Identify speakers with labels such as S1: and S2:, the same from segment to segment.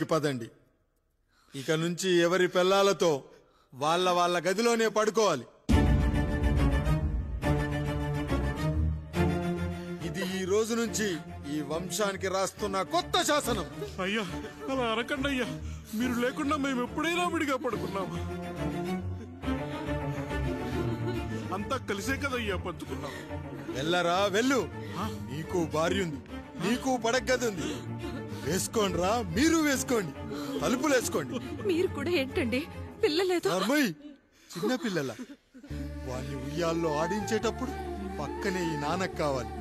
S1: పదండి. ఇక నుంచి ఎవరి పిల్లలతో వాళ్ళ గదిలోనే పడుకోవాలి. ఇది ఈ రోజు నుంచి ఈ వంశానికి రాస్తున్న కొత్త శాసనం.
S2: అయ్యా అలా అరకండి అయ్యా, మీరు లేకుండా మేము ఎప్పుడైనా విడిగా పడుకున్నాం. అంతా కలిసే కదయ్యా పంచుకున్నాం.
S1: వెళ్ళరా వెళ్ళు. నీకు భార్య ఉంది, నీకు పడగది ఉంది. వేసుకోండి రా, మీరు వేసుకోండి, తలుపులు వేసుకోండి.
S3: మీరు కూడా ఏంటండి పిల్లలేదు?
S1: చిన్న పిల్లల వాడిని ఉయ్యాల్లో ఆడించేటప్పుడు పక్కనే ఈ నాన్న కావాలి,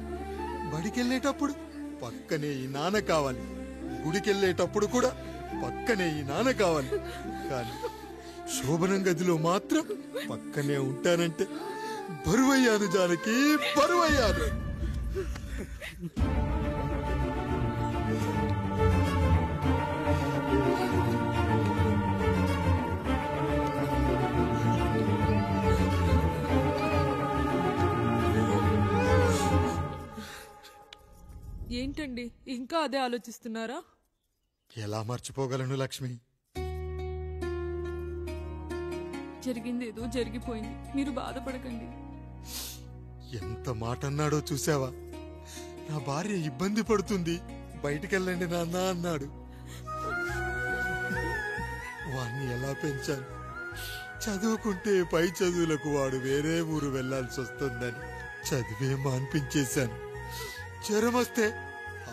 S1: బడికెళ్ళేటప్పుడు పక్కనే ఈ నాన్న కావాలి, గుడికెళ్ళేటప్పుడు కూడా పక్కనే ఈ నాన్న కావాలి. కానీ శోభనం గదిలో మాత్రం పక్కనే ఉంటానంటే బరువయ్యాను జానకి, బరువయ్యాను.
S3: ఏంటండి ఇంకా అదే ఆలోచిస్తున్నారా?
S1: ఎలా మర్చిపోగలను లక్ష్మి?
S3: జరిగింది ఏదో జరిగిపోయింది, మీరు బాధపడకండి.
S1: ఎంత మాట అన్నాడో చూసావా? నా భార్య ఇబ్బంది పడుతుంది, బయటికెళ్ళండి నాన్న అన్నాడు. వాణ్ణి ఎలా పెంచాను? చదువుకుంటే పై చదువులకు వాడు వేరే ఊరు వెళ్లాల్సి వస్తుందని చదివే మాన్పించేశాను. జ్వరం వస్తే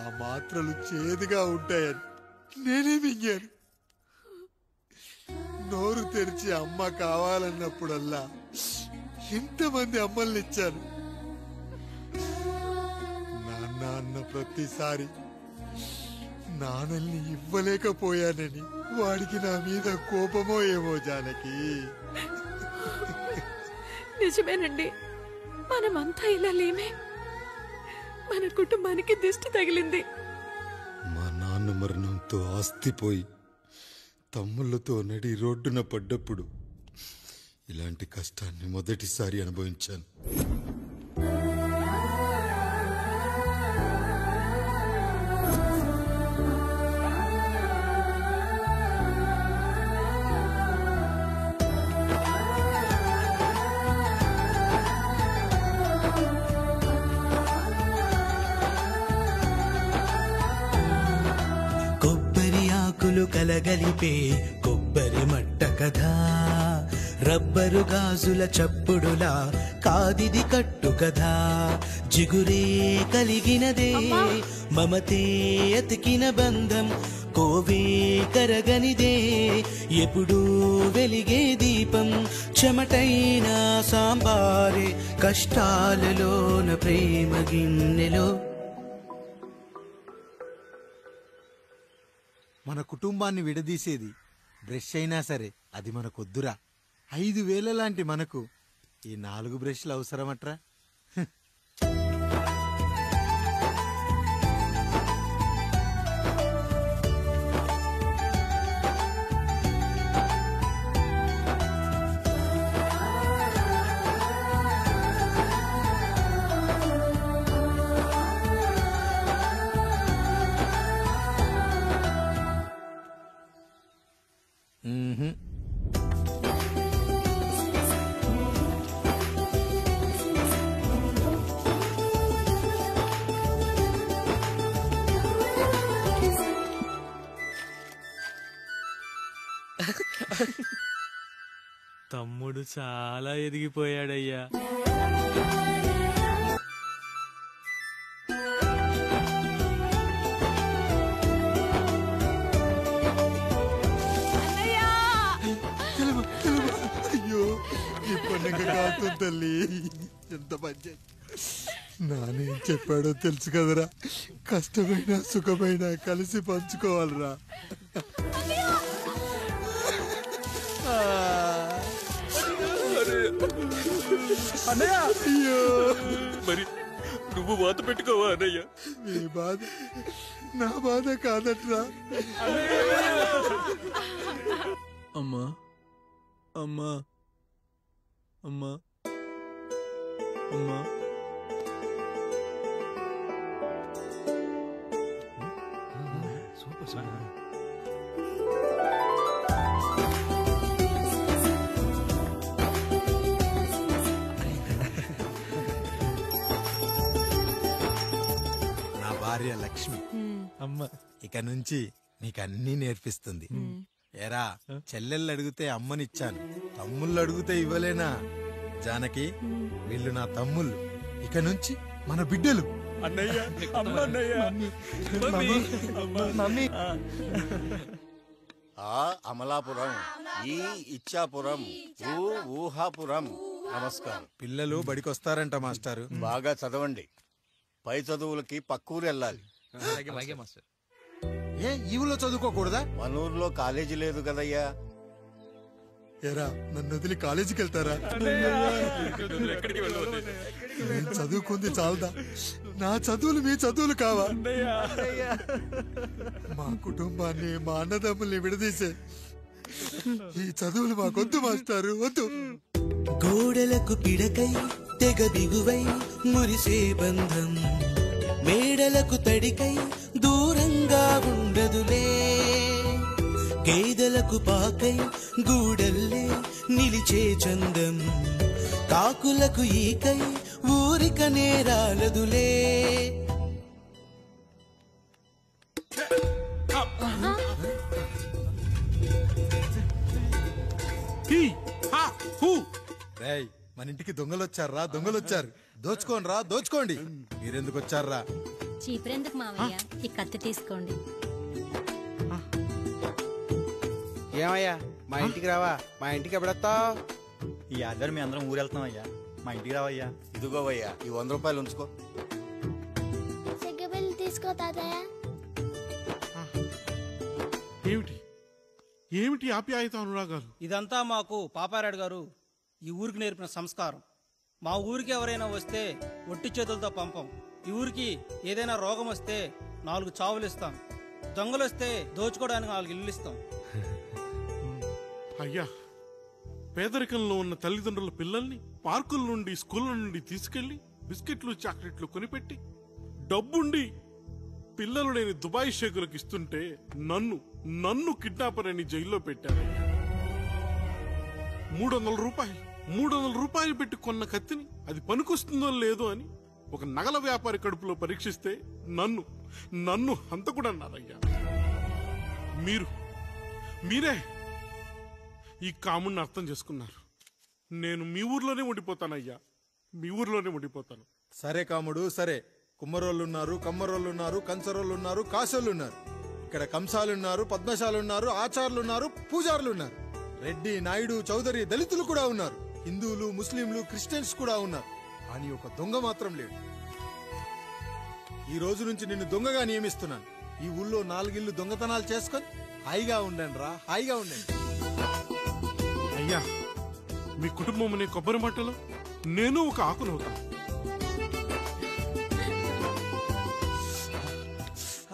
S1: ఆ మాత్రలు చేదుగా ఉంటాయని నేనే మింగాను. నోరు తెరిచి అమ్మ కావాలన్నప్పుడల్లా ఎంతమంది అమ్మల్ని ఇచ్చాను. నాన్న అన్న ప్రతిసారి నాన్నల్ని ఇవ్వలేకపోయానని వాడికి నా మీద కోపమో ఏమో జానకి.
S3: నిజమేనండి, మనమంతా ఇలా లేమే. మన కుటుంబానికి దిష్టి తగిలింది.
S1: మా నాన్న మరణంతో ఆస్తిపోయి తమ్ముళ్లతో నడి రోడ్డున పడ్డప్పుడు ఇలాంటి కష్టాన్ని మొదటిసారి అనుభవించాను.
S4: కలగలిపే కొబ్బరి మట్ట కథ, రబ్బరు గాజుల చప్పుడులా కాదిది కట్టు కథ. జిగురే కలిగినదే మమతే అతికిన బంధం, కోవే కరగనిదే ఎప్పుడూ వెలిగే దీపం. చెమటైన సాంబారే కష్టాలలోన ప్రేమ గిన్నెలో.
S5: మన కుటుంబాన్ని విడదీసేది బ్రష్ అయినా సరే అది మనకొద్దురా. 5,000 లాంటి మనకు ఈ 4 బ్రష్లు అవసరమట్రా?
S6: తమ్ముడు చాలా ఎదిగిపోయాడయ్యా.
S1: అయ్యో ఈ పండుగ కాదు తల్లి, ఎంత పని. నానేం చెప్పాడో తెలుసు కదరా, కష్టమైనా సుఖమైనా కలిసి పంచుకోవాలరా.
S2: అన్నయ్య మరి నువ్వు వాత పెట్టుకోవా అన్నయ్య?
S1: మీ బాధ నా బాధ కాదట్రా.
S6: అమ్మా అమ్మా అమ్మా అమ్మా
S5: నా భార్య లక్ష్మి
S6: అమ్మ
S5: ఇక నుంచి నీకన్నీ నేర్పిస్తుంది. ఎరా చెల్లెళ్ళు అడిగితే అమ్మనిచ్చాను, తమ్ముళ్ళు అడిగితే ఇవ్వలేనా? జానకి, వీళ్ళు నా తమ్ముళ్ళు, ఇక నుంచి మన బిడ్డలు.
S7: ఆ అమలాపురం, ఈ ఇచ్చాపురం, ఊహాపురం. నమస్కారం.
S5: పిల్లలు బడికొస్తారంట మాస్టారు.
S7: బాగా చదవండి. పై చదువులకి పక్కూరు వెళ్ళాలి.
S5: ఏ ఈ ఊళ్ళో చదువుకోకూడదా?
S7: మన ఊర్లో కాలేజీ లేదు కదయ్యా.
S1: ఎరా నన్ను వదిలి కాలేజీకి వెళ్తారా? నేను చదువుకుంది చాలదా? నా చదువులు మీ చదువులు కావా? మా కుటుంబాన్ని, మా అన్నదమ్ముల్ని విడదీసే ఈ చదువులు మాకొద్దు మాస్టారు, వద్దు.
S4: గోడలకు పిడకై తెగ బిగువై మురిసే బంధం, మేడలకు తడికై దూరంగా ఉండదులే. గేదెలకు పాకై గూడల్లే నిలిచే చందం, కాకులకు ఈకై ఊరిక నేరాలదులే.
S5: రేయ్, మన ఇంటికి దొంగలొచ్చారా? దొంగలొచ్చారు. దోచుకోండి, దోచుకోండి. మీరెందుకు వచ్చారా?
S8: చీపురెందుకు మావయ్య, ఈ కత్తి తీసుకోండి.
S9: ఏమయ్యా, మా ఇంటికి రావా? మా ఇంటికి ఎప్పుడొస్తావు?
S10: ఈ ఆదివారం మీ అందరం ఊరెళ్తాం అయ్యా, మా ఇంటికి రావయ్యా.
S7: ఇదిగోవయ్యా, ఈ 100 రూపాయలు ఉంచుకో.
S8: తీసుకో తాతయ్య.
S2: ఏమిటి ఏమిటి ఆప్యాయత అనురాగాలు?
S9: ఇదంతా మాకు పాపారాయుడు గారు ఈ ఊరికి నేర్పిన సంస్కారం. మా ఊరికి ఎవరైనా వస్తే ఒట్టి చేతులతో పంపం. ఈ ఊరికి ఏదైనా రోగం వస్తే 4 చావులు ఇస్తాం. దొంగలు వస్తే దోచుకోవడానికి 4 ఇల్లు ఇస్తాం.
S2: అయ్యా, పేదరికంలో ఉన్న తల్లిదండ్రుల పిల్లల్ని పార్కుల నుండి, స్కూళ్ళ నుండి తీసుకెళ్లి బిస్కెట్లు, చాక్లెట్లు కొనిపెట్టి డబ్బుండి పిల్లలు లేని దుబాయ్ షేకులకు ఇస్తుంటే నన్ను కిడ్నాపర్ అని జైల్లో పెట్టారయ్యా. 300 రూపాయలు పెట్టి కొన్న కత్తిని అది పనికొస్తుందో లేదో అని ఒక నగల వ్యాపారి కడుపులో పరీక్షిస్తే నన్ను హంతకుడన్నారయ్యా. మీరే ఈ కాముడిని అర్థం చేసుకున్నారు. నేను మీ ఊర్లోనే ఉండిపోతానయ్యా, మీ ఊర్లోనే ఉండిపోతాను.
S5: సరే కాముడు, సరే. కుమ్మరోళ్ళున్నారు, కమ్మరోళ్ళున్నారు, కంచరోళ్ళున్నారు, కాసోళ్ళున్నారు. ఇక్కడ కంసాలున్నారు, పద్మశాలున్నారు, ఆచార్లున్నారు, పూజారులున్నారు. రెడ్డి, నాయుడు, చౌదరి, దళితులు కూడా ఉన్నారు. హిందువులు, ముస్లింలు, క్రిస్టియన్స్ కూడా ఉన్నారు. కానీ ఒక దొంగ మాత్రం లేడు. ఈ రోజు నుంచి నిన్ను దొంగగా నియమిస్తున్నాను. ఈ ఊళ్ళో 4 ఇళ్ళు దొంగతనాలు చేసుకొని హాయిగా ఉండండి రా, హాయిగా ఉండండి.
S2: అయ్యా, మీ కుటుంబం అనే కొబ్బరి మట్టలో నేను ఒక ఆకునవుతాను.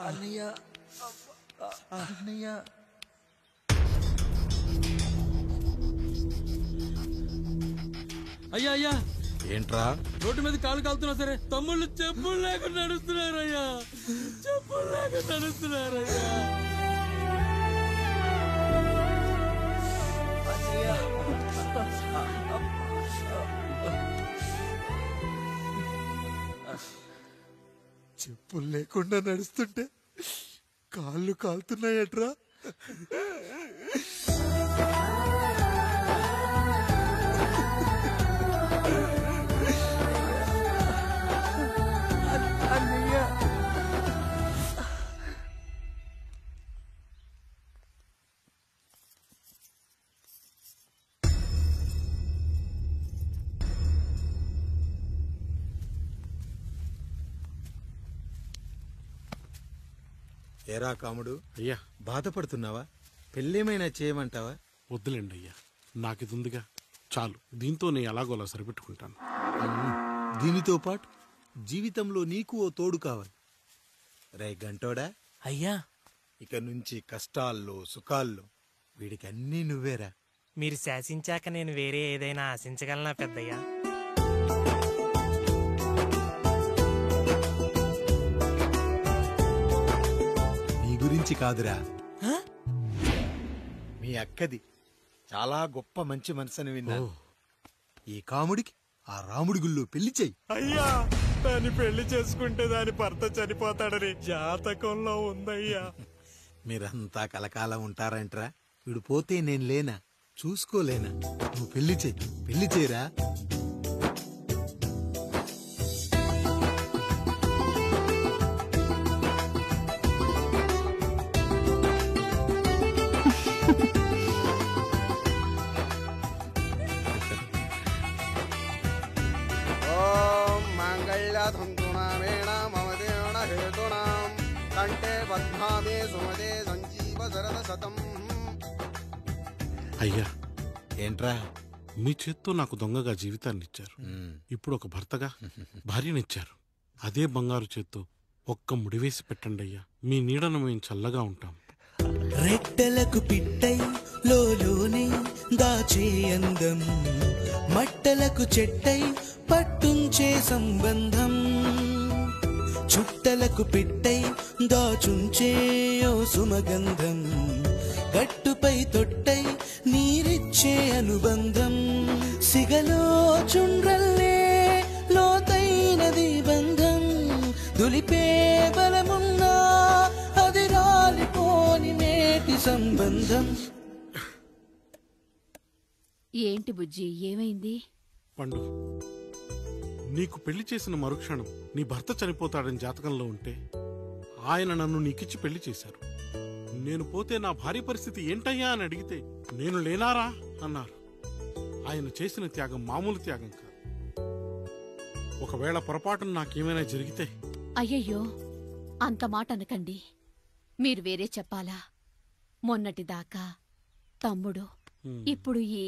S6: అయ్యా అయ్యా,
S5: ఏంట్రా?
S6: రోడ్డు మీద కాలు కాలుతున్నా సరే తమ్ముళ్ళు చెప్పులు లేకుండా నడుస్తున్నారయ్యా, చెప్పులు లేకుండా నడుస్తున్నారయ్యా.
S1: చెప్పులు లేకుండా నడుస్తుంటే కాళ్ళు కాలుతున్నాయట్రా.
S5: ఏరా కాముడు,
S2: అయ్యా,
S5: బాధపడుతున్నావా? పెళ్ళేమైనా చేయమంటావా?
S2: వద్దులేండి అయ్యా, నాకిది ఉందిగా చాలు. దీంతో నేను ఎలాగోలా సరిపెట్టుకుంటాను.
S5: దీనితో పాటు జీవితంలో నీకు ఓ తోడు కావాలి. రే గంటోడా,
S6: అయ్యా,
S5: ఇక నుంచి కష్టాల్లో సుఖాల్లో వీడికి అన్నీ నువ్వేరా.
S6: మీరు శాసించాక నేను వేరే ఏదైనా ఆశించగలనా పెద్దయ్యా?
S5: నీ గురించి కాదురా, మీ మీ అక్కది చాలా గొప్ప మంచి మనసుని విన్నాను. ఈ కాముడికి ఆ రాముడి గుళ్ళో పెళ్లి చెయ్యి.
S2: అయ్యా, దాన్ని పెళ్లి చేసుకుంటే దాని భర్త చనిపోతాడని జాతకంలో ఉందయ్యా.
S5: మీరంతా కలకాలం ఉంటారంట్రా. వీడు పోతే నేను లేనా, చూసుకోలేనా? నువ్వు పెళ్లి చేయరా.
S2: అయ్యా,
S5: ఏంట్రా?
S2: మీ చేత్తో నాకు దొంగగా జీవితాన్ని ఇచ్చారు. ఇప్పుడు ఒక భర్తగా భార్యనిచ్చారు. అదే బంగారు చేత్తో ఒక్క ముడివేసి పెట్టండి అయ్యా. మీ నీడను మేము చల్లగా ఉంటాం.
S4: రెట్టలకు పిట్టై లోలోనే దాచే అందం, మట్టలకు చెట్టై పట్టుంచే సంబంధం, చుట్టలకు పిట్టై దాచుంచే ఓ సుమగంధం, గట్టుపై తొట్టై నీరిచ్చే అనుబంధం, సిగలో చుండ్రల్లే లోతైనది బంధం, దులిపే బలమున్నా అది రాలిపోని నేటి సంబంధం.
S3: ఏంటి బుజ్జి, ఏమైంది?
S2: పండు, నీకు పెళ్లి చేసిన మరుక్షణం నీ భర్త చనిపోతాడని జాతకంలో ఉంటే ఆయన నన్ను నీకిచ్చి పెళ్లి చేశారు. నేను పోతే నా భార్య పరిస్థితి ఏంటయ్యా అని అడిగితే నేను లేనారా అన్నారు. ఆయన చేసిన త్యాగం మామూలు త్యాగం కాదు. ఒకవేళ పొరపాటున నాకేమైనా జరిగితే?
S3: అయ్యయ్యో, అంత మాట అనకండి. మీరు వేరే చెప్పాలా? మొన్నటిదాకా తమ్ముడు, ఇప్పుడు ఈ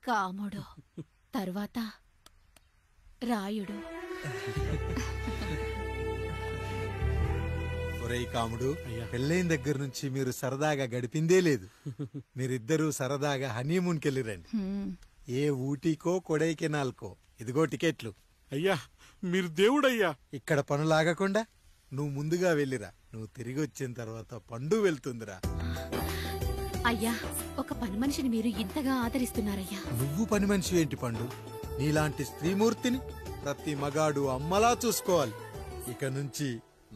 S3: కాముడు, తరువాత రాయుడు.
S5: ఒరేయ్ కాముడు, పెళ్ళైన దగ్గర నుంచి మీరు సరదాగా గడిపిందే లేదు. మీరిద్దరూ సరదాగా హనీమూన్కి వెళ్ళిరండి. ఏ ఊటీకో కొడైకెనాల్కో. ఇదిగో టికెట్లు.
S2: అయ్యా, మీరు దేవుడయ్యా.
S5: ఇక్కడ పనులాగకుండా నువ్వు ముందుగా వెళ్ళిరా. నువ్వు తిరిగి వచ్చిన తర్వాత పండు వెళ్తుందిరా.
S3: అయ్యా, ఒక పని మనిషిని మీరు ఇంతగా ఆదరిస్తున్నారయ్యా.
S5: నువ్వు పని మనిషి ఏంటి పండు? నీలాంటి స్త్రీమూర్తిని ప్రతి మగాడు అమ్మలా చూసుకోవాలి. ఇక నుంచి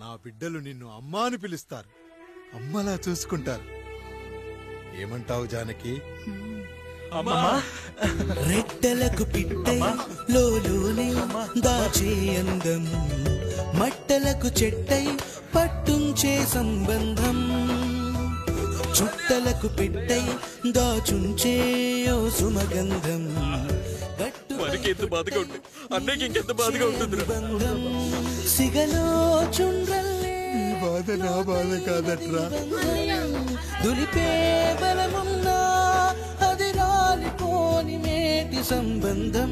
S5: నా బిడ్డలు నిన్ను అమ్మా అని పిలుస్తారు, అమ్మలా చూసుకుంటారు. ఏమంటావు జానకి?
S4: రెట్టలకు పిట్టై లోలోనే దాచే అందం, మట్టలకు చెట్టై పట్టుంచే సంబంధం, చుట్టలకు పిట్టై దాచుంచే ఓ సుమగంధం,
S6: ఎంత బాధగా ఉంటుంది అన్నయ్యకి ఇంకెంత బాధగా ఉంటుంది.
S4: సిగలో చుండ్రల్లే
S5: ఈ బాధ నా బాధ కాదట్రా.
S4: దులిపే బలమున్నా అది రాలిపోని మేటి సంబంధం.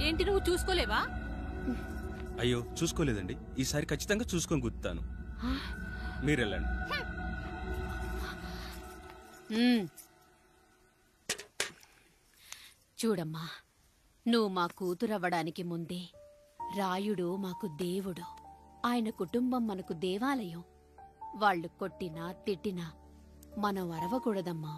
S3: ఏంటి, నువ్వు చూసుకోలేవా?
S6: అయ్యో, చూసుకోలేదండి. ఈసారి ఖచ్చితంగా చూసుకొని గుర్తాను. మీరెళ్ళండి.
S3: చూడమ్మా, నువ్వు మా కూతురవ్వడానికి ముందే రాయుడు మాకు దేవుడు. ఆయన కుటుంబం మనకు దేవాలయం. వాళ్ళు కొట్టినా తిట్టినా మనం అరవకూడదమ్మా.